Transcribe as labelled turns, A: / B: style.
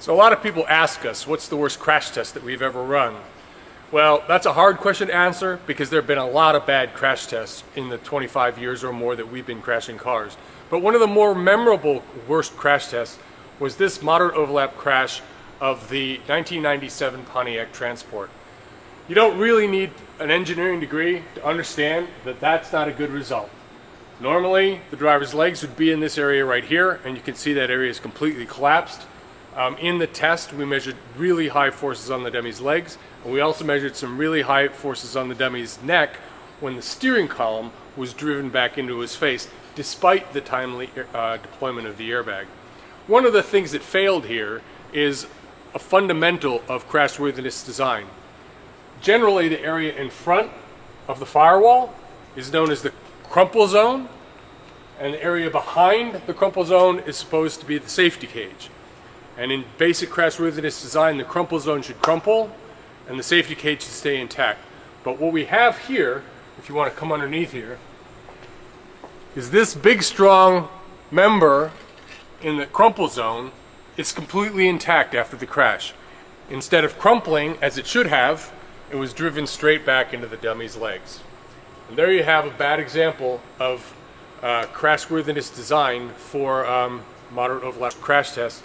A: So a lot of people ask us, what's the worst crash test that we've ever run? Well, that's a hard question to answer because there have been a lot of bad crash tests in the 25 years or more that we've been crashing cars. But one of the more memorable worst crash tests was this moderate overlap crash of the 1997 Pontiac Transport. You don't really need an engineering degree to understand that that's not a good result. Normally, the driver's legs would be in this area right here, and you can see that area is completely collapsed. In the test, we measured really high forces on the dummy's legs, and we also measured some really high forces on the dummy's neck when the steering column was driven back into his face, despite the timely deployment of the airbag. One of the things that failed here is a fundamental of crashworthiness design. Generally, the area in front of the firewall is known as the crumple zone, and the area behind the crumple zone is supposed to be the safety cage. And in basic crashworthiness design, the crumple zone should crumple and the safety cage should stay intact. But what we have here, if you want to come underneath here, is this big strong member in the crumple zone is completely intact after the crash. Instead of crumpling as it should have, it was driven straight back into the dummy's legs. And there you have a bad example of crashworthiness design for moderate overlap crash tests.